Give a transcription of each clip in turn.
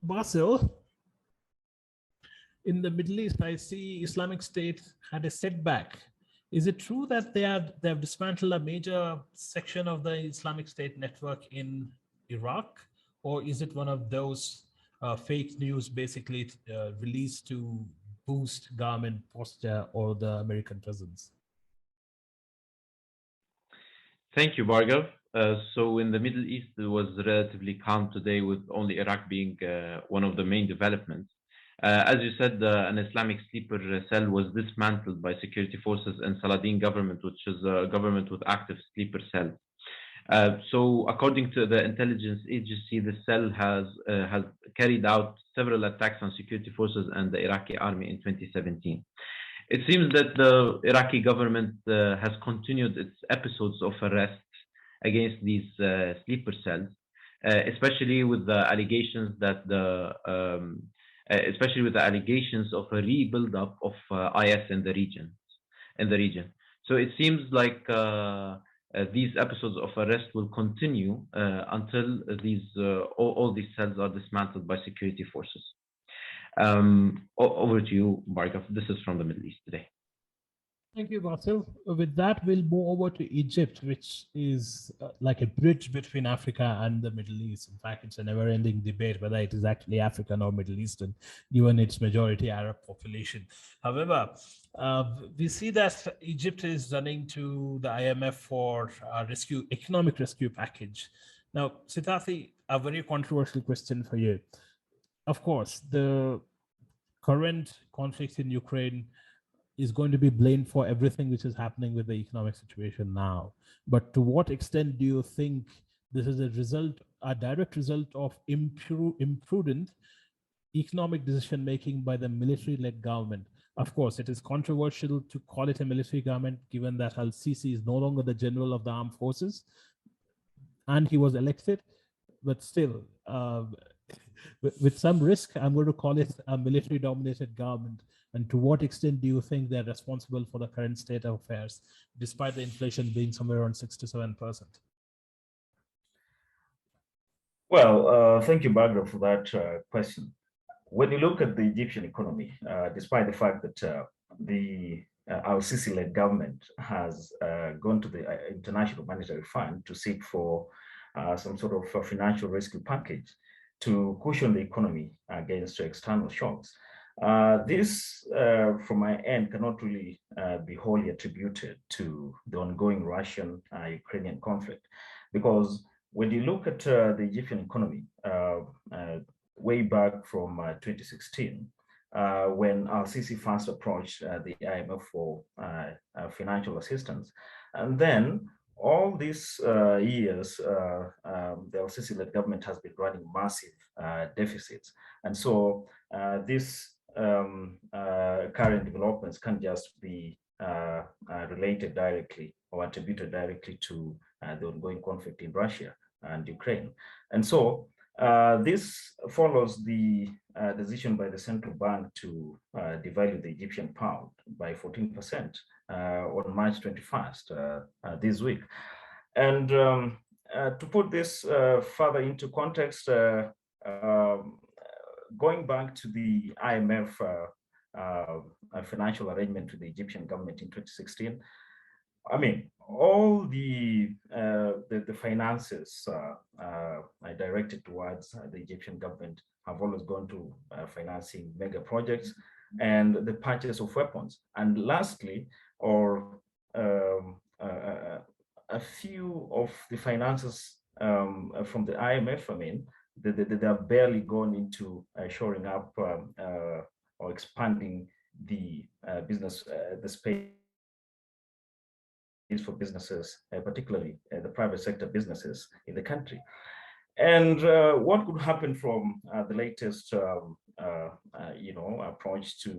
Bassel, in the Middle East, I see Islamic State had a setback. Is it true that they have dismantled a major section of the Islamic State network in Iraq, or is it one of those fake news basically released to boost government posture or the American presence? Thank you, Bhargav. So in the Middle East, it was relatively calm today, with only Iraq being one of the main developments. As you said, an Islamic sleeper cell was dismantled by security forces in Saladin government, which is a government with active sleeper cells. So according to the intelligence agency, the cell has carried out several attacks on security forces and the Iraqi army in 2017. It seems that the Iraqi government has continued its episodes of arrests against these sleeper cells, especially with the allegations that especially with the allegations of a rebuild up of IS in the region. So it seems like these episodes of arrest will continue until all these cells are dismantled by security forces. Over to you, Bhargav. This is from the Middle East today. Thank you, Bassel. With that, we'll move over to Egypt, which is like a bridge between Africa and the Middle East. In fact, it's a never-ending debate whether it is actually African or Middle Eastern, given its majority Arab population. However, we see that Egypt is running to the IMF for a economic rescue package. Now, Sitati, a very controversial question for you. Of course, the current conflict in Ukraine is going to be blamed for everything which is happening with the economic situation now. But to what extent do you think this is a direct result of imprudent economic decision-making by the military-led government? Of course, it is controversial to call it a military government, given that al-Sisi is no longer the general of the armed forces, and he was elected, but still, with some risk, I'm going to call it a military-dominated government. And to what extent do you think they're responsible for the current state of affairs, despite the inflation being somewhere around 6 to 7%? Well, thank you, Bhargav, for that question. When you look at the Egyptian economy, despite the fact that the al-Sisi-led government has gone to the International Monetary Fund to seek for some sort of financial rescue package to cushion the economy against external shocks. This, from my end, cannot really be wholly attributed to the ongoing Russian-Ukrainian conflict, because when you look at the Egyptian economy way back from 2016, when al-Sisi first approached the IMF for financial assistance, and then all these years, the al-Sisi-led government has been running massive deficits. And so these current developments can't just be related directly or attributed directly to the ongoing conflict in Russia and Ukraine. And so this follows the decision by the central bank to devalue the Egyptian pound by 14% on March 21st this week. And to put this further into context, going back to the IMF financial arrangement with the Egyptian government in 2016, I mean, all the finances directed towards the Egyptian government have always gone to financing mega projects and the purchase of weapons. And lastly, or a few of the finances from the IMF, I mean, they have barely gone into shoring up or expanding the business, the space for businesses, particularly the private sector businesses in the country. And what could happen from the latest, approach to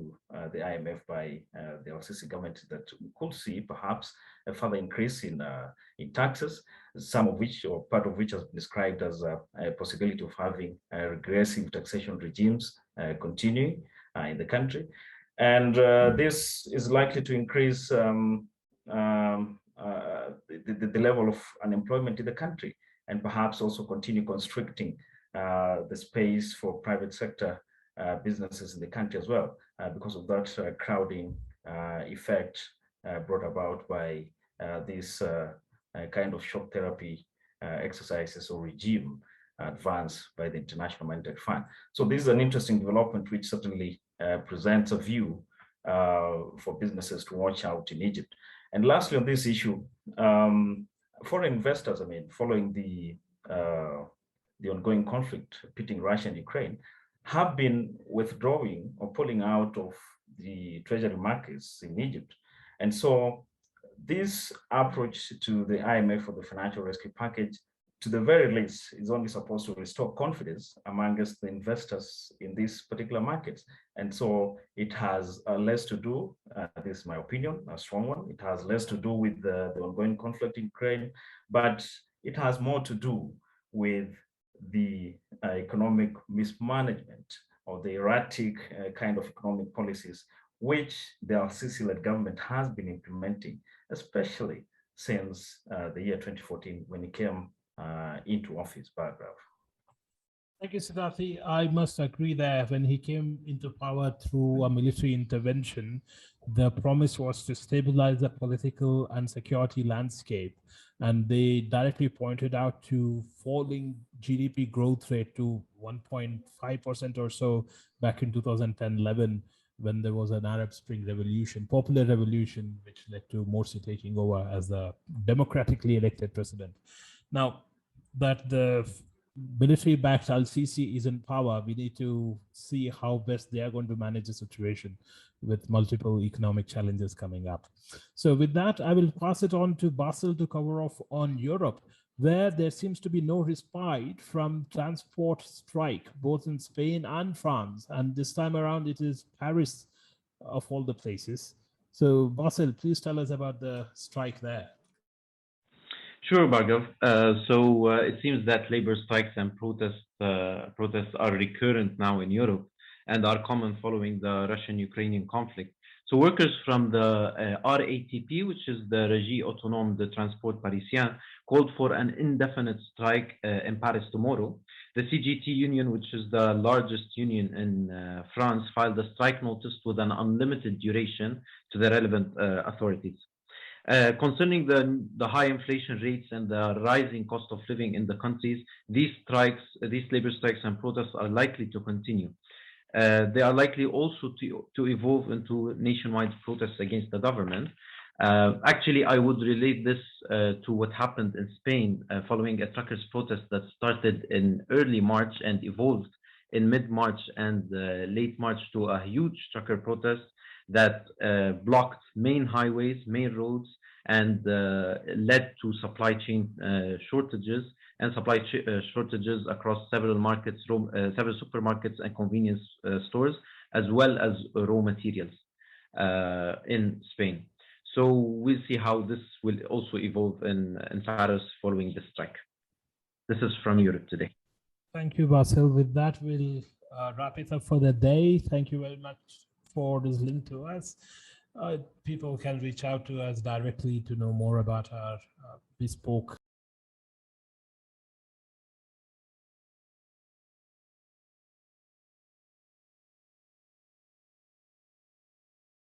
the IMF by the al-Sisi government, that we could see perhaps a further increase in taxes, some of which, or part of which, has been described as a possibility of having regressive taxation regimes continuing in the country. And this is likely to increase the level of unemployment in the country, and perhaps also continue constricting the space for private sector businesses in the country as well, because of that crowding effect brought about by this kind of shock therapy exercises or regime advanced by the International Monetary Fund. So this is an interesting development which certainly presents a view for businesses to watch out in Egypt. And lastly, on this issue, foreign investors, I mean, following the ongoing conflict pitting Russia and Ukraine, have been withdrawing or pulling out of the treasury markets in Egypt. And so this approach to the IMF for the financial rescue package, to the very least, is only supposed to restore confidence amongst the investors in these particular markets. And so it has less to do, this is my opinion, a strong one, it has less to do with the ongoing conflict in Ukraine, but it has more to do with the economic mismanagement or the erratic kind of economic policies which the Al-Sisi-led government has been implementing, especially since the year 2014 when it came into office. Bhargav. Thank you, Sitati. I must agree that when he came into power through a military intervention, the promise was to stabilize the political and security landscape. And they directly pointed out to falling GDP growth rate to 1.5% or so back in 2010-11, when there was an Arab Spring revolution, popular revolution, which led to Morsi taking over as the democratically elected president. Now that the military-backed Al-Sisi is in power, we need to see how best they are going to manage the situation with multiple economic challenges coming up. So with that, I will pass it on to Bassel to cover off on Europe, where there seems to be no respite from transport strike, both in Spain and France. And this time around, it is Paris of all the places. So Bassel, please tell us about the strike there. Sure, Bhargav. It seems that labor strikes and protests are recurrent now in Europe and are common following the Russian-Ukrainian conflict. So workers from the RATP, which is the Régie Autonome de Transport Parisien, called for an indefinite strike in Paris tomorrow. The CGT union, which is the largest union in France, filed a strike notice with an unlimited duration to the relevant authorities. Concerning the high inflation rates and the rising cost of living in the countries, these labor strikes and protests are likely to continue. They are likely also to evolve into nationwide protests against the government. Actually, I would relate this to what happened in Spain following a truckers' protest that started in early March and evolved in mid-March and late March to a huge trucker protest that blocked main highways, main roads, and led to supply chain shortages across several markets, several supermarkets and convenience stores, as well as raw materials in Spain. So we'll see how this will also evolve in Paris following this strike. This is from Europe today. Thank you, Bassel. With that, we'll wrap it up for the day. Thank you very much for this link to us. People can reach out to us directly to know more about our bespoke